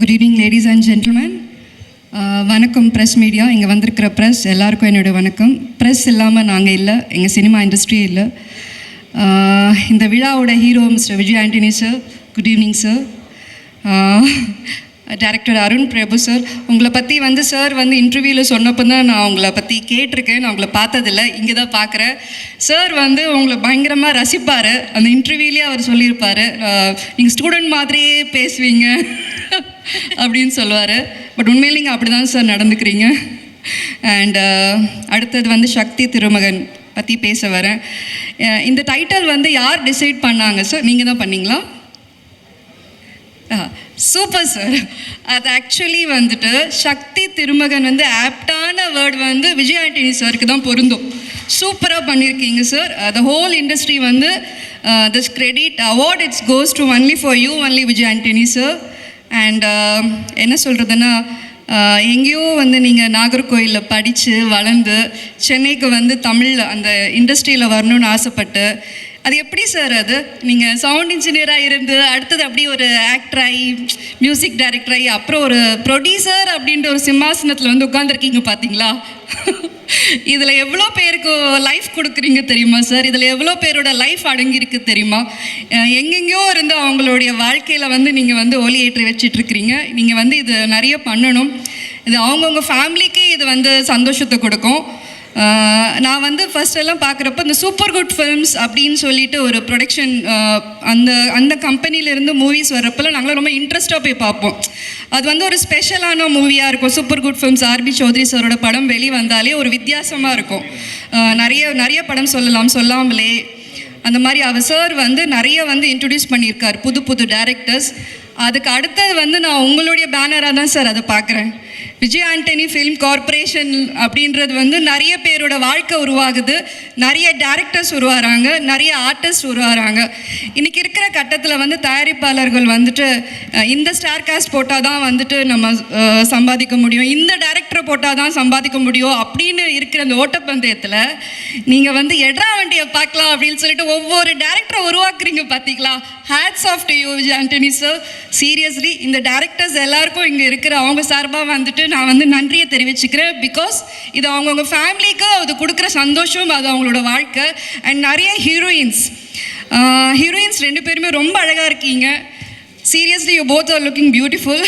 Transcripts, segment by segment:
Good evening ladies and gentlemen. வணக்கம் press media, இங்கே வந்திருக்கிற ப்ரெஸ் எல்லாருக்கும் என்னுடைய வணக்கம். ப்ரெஸ் இல்லாமல் நாங்கள் இல்லை, எங்கள் சினிமா இண்டஸ்ட்ரியே இல்லை. இந்த விழாவோட hero mister Vijay Antony sir, good evening sir. Director Arun Prabhu sir, உங்களை பற்றி சார் இன்டர்வியூவில் சொன்னப்போ தான் நான் உங்களை பற்றி கேட்டிருக்கேன். நான் உங்களை பார்த்ததில்லை, இங்கே தான் பார்க்குறேன். சார் உங்களை பயங்கரமாக ரசிப்பார். அந்த இன்டர்வியூலேயே அவர் சொல்லியிருப்பார், நீங்கள் ஸ்டூடெண்ட் மாதிரியே பேசுவீங்க அப்படின்னு சொல்லுவார். பட் உண்மையில் நீங்கள் அப்படி தான் சார் நடந்துக்கிறீங்க. அண்ட் அடுத்தது சக்தி திருமகன் பற்றி பேச வரேன். இந்த டைட்டில் யார் டிசைட் பண்ணாங்க சார்? நீங்கள் தான் பண்ணீங்களா? Super sir. அது ஆக்சுவலி சக்தி திருமகன் ஆப்டான வேர்டு விஜய் ஆண்டனி சாருக்கு தான் பொருந்தும். சூப்பராக பண்ணியிருக்கீங்க sir. The whole industry this credit award it's goes to only for you, only Vijay Antony sir. And என்ன சொல்கிறதுன்னா, எங்கேயோ நீங்கள் நாகர்கோயிலில் படித்து வளர்ந்து சென்னைக்கு தமிழ் அந்த இண்டஸ்ட்ரியில் வரணும்னு ஆசைப்பட்டு, அது எப்படி சார்? அது நீங்கள் சவுண்ட் இன்ஜினியராக இருந்து அடுத்தது அப்படியே ஒரு ஆக்டராகி, மியூசிக் டைரக்டராகி, அப்புறம் ஒரு ப்ரொடியூசர் அப்படின்ற ஒரு சிம்மாசனத்தில் உட்காந்துருக்கீங்க பார்த்தீங்களா? இதில் எவ்வளோ பேருக்கு லைஃப் கொடுக்குறீங்க தெரியுமா சார்? இதில் எவ்வளோ பேரோட லைஃப் அடங்கியிருக்கு தெரியுமா? எங்கெங்கேயோ இருந்து அவங்களுடைய வாழ்க்கையில் நீங்கள் ஒலி ஏற்றி வச்சிட்ருக்கிறீங்க. நீங்கள் இது நிறைய பண்ணணும். இது அவங்கவுங்க ஃபேமிலிக்கே இது சந்தோஷத்தை கொடுக்கும். நான் ஃபர்ஸ்டெல்லாம் பார்க்குறப்ப இந்த சூப்பர் குட் ஃபில்ம்ஸ் அப்படின்னு சொல்லிட்டு ஒரு ப்ரொடக்ஷன், அந்த கம்பெனிலேருந்து மூவிஸ் வர்றப்பெல்லாம் நாங்களாம் ரொம்ப இன்ட்ரெஸ்ட்டாக போய் பார்ப்போம். அது ஒரு ஸ்பெஷலான மூவியாக இருக்கும். Super good films, RB Choudhary சாரோட படம் வெளி வந்தாலே ஒரு வித்தியாசமாக இருக்கும். நிறைய படம் சொல்லாமலே அந்த மாதிரி அவர் சார் நிறைய இன்ட்ரடியூஸ் பண்ணியிருக்கார் புது புது டைரக்டர்ஸ். அதுக்கு அடுத்தது நான் உங்களுடைய பேனராக தான் சார் அதை பார்க்குறேன். விஜய் ஆண்டனி ஃபிலிம் கார்பரேஷன் அப்படின்றது நிறைய பேரோட வாழ்க்கை உருவாகுது, நிறைய டேரக்டர்ஸ் உருவாகிறாங்க, நிறைய ஆர்டிஸ்ட் உருவாகிறாங்க. இன்றைக்கி இருக்கிற கட்டத்தில் தயாரிப்பாளர்கள் இந்த ஸ்டார் காஸ்ட் போட்டால் தான் நம்ம சம்பாதிக்க முடியும், இந்த டேரக்டரை போட்டால் தான் சம்பாதிக்க முடியும் அப்படின்னு இருக்கிற அந்த ஓட்டப்பந்தயத்தில் நீங்கள் எட்ரா வண்டியை பார்க்கலாம் அப்படின்னு சொல்லிட்டு ஒவ்வொரு டேரக்டரை உருவாக்குறீங்க பார்த்தீங்களா? Hats off to you Vijay Antony sir. Seriously இந்த டேரக்டர்ஸ் எல்லாருக்கும் இங்கே இருக்கிற அவங்க சார்பாக நான் நன்றியை தெரிவிச்சுக்கிறேன். பிகாஸ் இது அவங்கவுங்க ஃபேமிலிக்கு அது கொடுக்குற சந்தோஷம், அது அவங்களோட வாழ்க்கை. அண்ட் நிறைய ஹீரோயின்ஸ் 2 பேருமே ரொம்ப அழகாக இருக்கீங்க. Seriously you both are looking beautiful.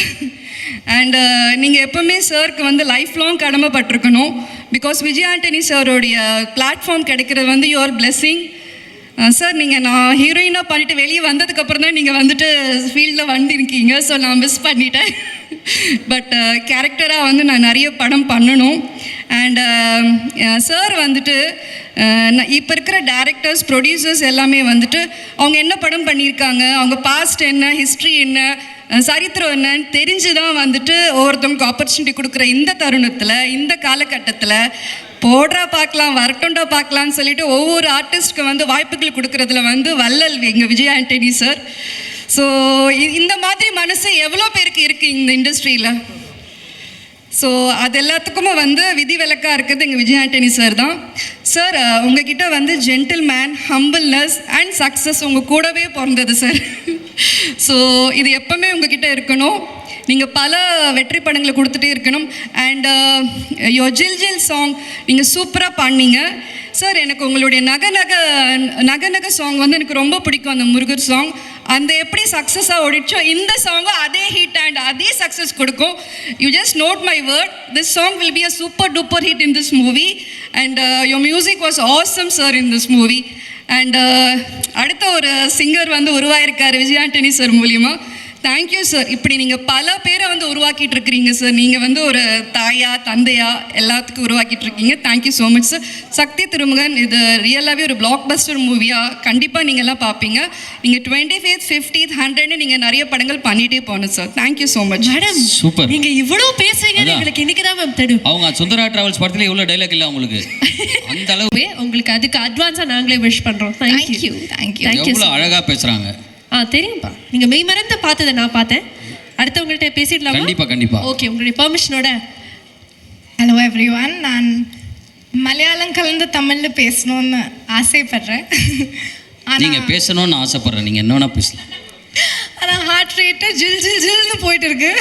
And நீங்கள் எப்போவுமே சாருக்கு லைஃப் லாங் கடமைப்பட்டிருக்கணும். பிகாஸ் விஜய் ஆண்டனி சாரோடைய பிளாட்ஃபார்ம் கிடைக்கிறது யுவர் பிளெஸ்ஸிங் சார். நான் ஹீரோயினாக பண்ணிவிட்டு வெளியே வந்ததுக்கப்புறம் தான் நீங்கள் ஃபீல்டில் வந்திருக்கீங்க. ஸோ நான் மிஸ் பண்ணிட்டேன். பட் கேரக்டராக நான் நிறைய படம் பண்ணணும். அண்ட் சார் இப்போ இருக்கிற டேரக்டர்ஸ், ப்ரொடியூசர்ஸ் எல்லாமே அவங்க என்ன படம் பண்ணியிருக்காங்க, அவங்க பாஸ்ட் என்ன, ஹிஸ்ட்ரி என்ன, சரித்திரம் என்னன்னு தெரிஞ்சு தான் ஒவ்வொருத்தவங்களுக்கு ஆப்பர்ச்சுனிட்டி கொடுக்குற இந்த தருணத்தில், இந்த காலகட்டத்தில் போடுறா பார்க்கலாம், வரட்டும்டா பார்க்கலான்னு சொல்லிட்டு ஒவ்வொரு ஆர்டிஸ்ட்க்கு வாய்ப்புகள் கொடுக்குறதுல வள்ளல் எங்கள் விஜய் ஆண்டனி சார். ஸோ இந்த மாதிரி மனசு எவ்வளோ பேருக்கு இருக்குது இந்த இண்டஸ்ட்ரியில்? ஸோ அது எல்லாத்துக்குமே விதிவிலக்காக இருக்கிறது எங்கள் விஜய் ஆண்டனி சார் தான். சார் உங்ககிட்ட ஜென்டில்மேன், ஹம்பிள்னஸ் அண்ட் சக்ஸஸ் உங்கள் கூடவே பிறந்தது சார். ஸோ இது எப்போவுமே உங்ககிட்ட இருக்கணும். நீங்கள் பல வெற்றி படங்களை கொடுத்துட்டே இருக்கணும். அண்ட் யோ ஜில் ஜில் சாங் நீங்கள் சூப்பராக பண்ணீங்க சார். எனக்கு உங்களுடைய நக சாங் எனக்கு ரொம்ப பிடிக்கும். அந்த முருகர் சாங் எப்படி சக்ஸஸாக ஓடிச்சோ இந்த சாங்கும் அதே ஹிட் அண்ட் அதே சக்ஸஸ் கொடுக்கும். You just note my word, this song will be a super duper hit in this movie. And your music was awesome sir in this movie. And அடுத்த ஒரு சிங்கர் உருவாயிருக்கார் விஜய் ஆண்டனி சார் மூலியமாக. Thank you sir. இப்படி நீங்கள் பல பேரை உருவாக்கிட்டு இருக்கிறீங்க சார். நீங்கள் ஒரு தாயா தந்தையா எல்லாத்துக்கும் உருவாக்கிட்டு இருக்கீங்க. Thank you so much sir. Sakthi Thirumagan இது ரியலாகவே ஒரு பிளாக் பஸ்டர் மூவியாக கண்டிப்பாக நீங்கள்லாம் பார்ப்பீங்க. நீங்கள் 25th, 50th, 100ன்னு நீங்கள் நிறைய படங்கள் பண்ணிகிட்டே போகணும் sir. Thank you so much madam. Super. நீங்கள் இவ்வளோ பேசுறீங்கன்னு எங்களுக்கு இன்றைக்கி தான் மேம் தெரியும். அவங்க சுந்தரா டிராவல்ஸ் படத்தில் இவ்வளோ டைலாக் இல்லை உங்களுக்கு அந்த அளவு. உங்களுக்கு அதுக்கு அட்வான்ஸாக நாங்களே விஷ் பண்ணுறோம். Thank you thank you. எவ்வளோ அழகாக பேசுகிறாங்க. தெரியும்பா, நீங்கள் மெய் மறந்து பார்த்ததை நான் பார்த்தேன். அடுத்தவங்கள்ட்ட பேசிடலாம். கண்டிப்பாக. ஓகே, உங்களுடைய பெர்மிஷனோட. ஹலோ எவ்ரிவன், நான் மலையாளம் கலந்து தமிழில் பேசணும்னு ஆசைப்படுறேன். நீங்கள் பேசணும்னு ஆசைப்படுறேன். நீங்கள் என்னன்னா பேசலாம். ஆனால் ஹார்ட் ரேட்டு ஜில் ஜில் ஜில்னு போயிட்டு இருக்கு.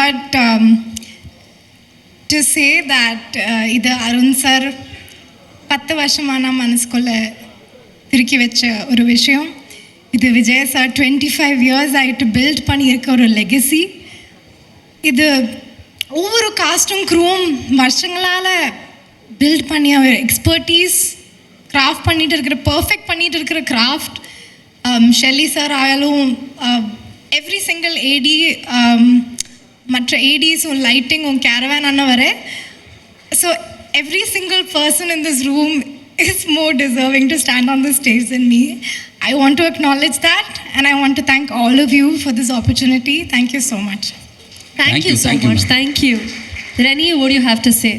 பட் டு சே தட் இது அருண் சார் 10 வருஷமான மனசுக்குள்ளே திருக்கி வச்ச ஒரு விஷயம். இது விஜய் சார் 25 இயர்ஸ் ஆகிட்டு பில்ட் பண்ணியிருக்க ஒரு லெகசி. இது ஒவ்வொரு காஸ்டும் க்ரூவும் வருஷங்களால் பில்ட் பண்ணிய ஒரு எக்ஸ்பர்டீஸ், கிராஃப்ட் பண்ணிட்டு இருக்கிற பர்ஃபெக்ட் பண்ணிட்டு இருக்கிற கிராஃப்ட். ஷெல்லி சார் ஆயாலும் எவ்ரி சிங்கிள் ஏடி, மற்ற ஏடிஸும் லைட்டிங்கும் கேரவேன் அண்ணன் வர. So every single person in this room is more deserving to stand on the stage than me. I want to acknowledge that and I want to thank all of you for this opportunity. Thank you so much. Thank you so much. Thank you. Reni, what do you have to say?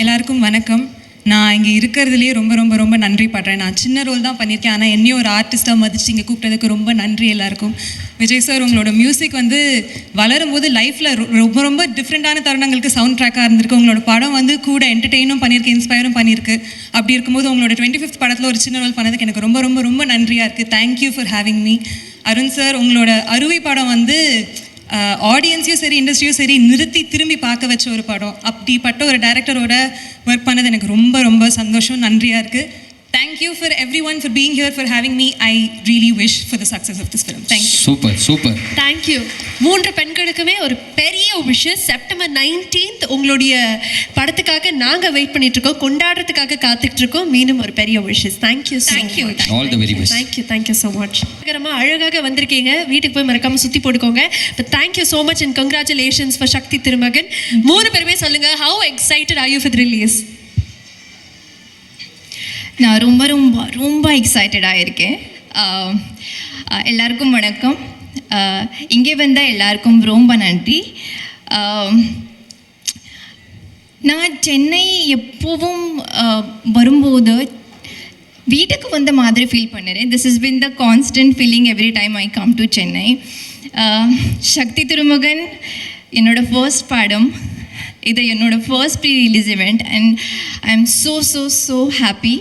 எல்லாருக்கும் வணக்கம். நான் இங்கே இருக்கிறதுலேயே ரொம்ப ரொம்ப ரொம்ப நன்றி படுறேன். நான் சின்ன ரோல் தான் பண்ணியிருக்கேன், ஆனால் என்னையும் ஒரு ஆர்டிஸ்ட்டாக மதிச்சு இங்கே கூப்பிட்டதுக்கு ரொம்ப நன்றி எல்லாருக்கும். விஜய் சார், உங்களோட மியூசிக் வந்து வளரும் போது லைஃப்பில் ரொம்ப ரொம்ப டிஃப்ரெண்ட்டான தருணங்களுக்கு சவுண்ட் ட்ராக்காக இருந்திருக்கு. உங்களோட படம் வந்து கூட என்டர்டெயினும் பண்ணியிருக்கு, இன்ஸ்பயரும் பண்ணியிருக்கு. அப்படி இருக்கும்போது உங்களோட 25th படத்தில் ஒரு சின்ன ரோல் பண்ணதுக்கு எனக்கு ரொம்ப ரொம்ப ரொம்ப நன்றியாக இருக்குது. Thank you for having me. Arun sir, உங்களோட அருவி படம் வந்து ஆடியன்ஸையும் சரி இண்டஸ்ட்ரியும் சரி நிறுத்தி திரும்பி பார்க்க வச்ச ஒரு படம். அப்படிப்பட்ட ஒரு டைரக்டரோட ஒர்க் பண்ணது எனக்கு ரொம்ப ரொம்ப சந்தோஷம், நன்றியாக இருக்குது. Thank you for everyone for being here, for having me. I really wish for the success of this film. Thank you. Super super. Thank you. 3 பெண்களுக்குமே ஒரு பெரிய விஷயம். செப்டம்பர் 19th உங்களுடைய படத்துக்காக நாங்கள் வெயிட் பண்ணிட்டு இருக்கோம், கொண்டாடுறதுக்காக காத்துட்டு இருக்கோம். மீண்டும் ஒரு பெரிய wishes. Thank you. Thank all the very best. Thank you so much. அழகாக வந்திருக்கீங்க. வீட்டுக்கு போய் மறக்காம சுற்றி போட்டுக்கோங்க. But thank you so much and congratulations for Sakthi Thirumagan. 3 பேருமே சொல்லுங்க, how excited are you for the release? நான் ரொம்ப ரொம்ப ரொம்ப எக்ஸைட்டடாக இருக்கேன். எல்லாருக்கும் வணக்கம். இங்கே வந்த எல்லாருக்கும் ரொம்ப நன்றி. நான் சென்னை எப்போவும் வரும்போது வீட்டுக்கு வந்த மாதிரி ஃபீல் பண்ணுறேன். This is been the constant feeling every time I come to Chennai. Sakthi Thirumagan என்னோட ஃபர்ஸ்ட் படம். இது என்னோட first pre release event and I am so happy.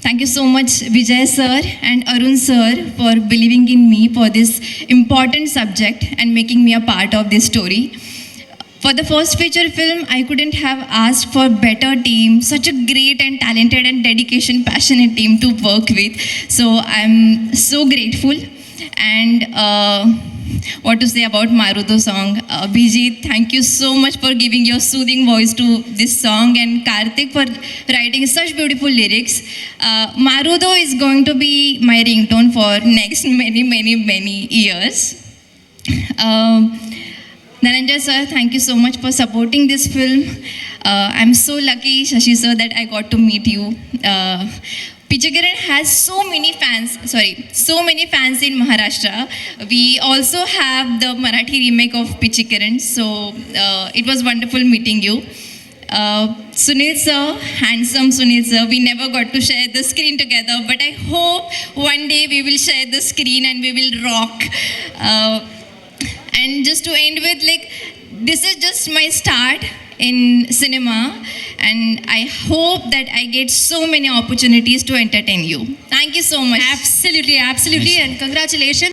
Thank you so much Vijay sir and Arun sir for believing in me for this important subject and making me a part of this story. For the first feature film, I couldn't have asked for better team, such a great and talented and passionate team to work with. So I'm so grateful. And what to say about Maruto song. Bijit, thank you so much for giving your soothing voice to this song, and Karthik for writing such beautiful lyrics. Maruto is going to be my ringtone for next many years. Dhananjay sir, thank you so much for supporting this film. I'm so lucky, Shashi sir, that I got to meet you. Pichikiran has so many fans in Maharashtra. We also have the Marathi remake of Pichikiran, so it was wonderful meeting you. Sunil sir, handsome Sunil sir, we never got to share the screen together, but I hope one day we will share the screen and we will rock. And just to end with, like, this is just my start in cinema, and I hope that I get so many opportunities to entertain you. Thank you so much. Absolutely, and congratulations.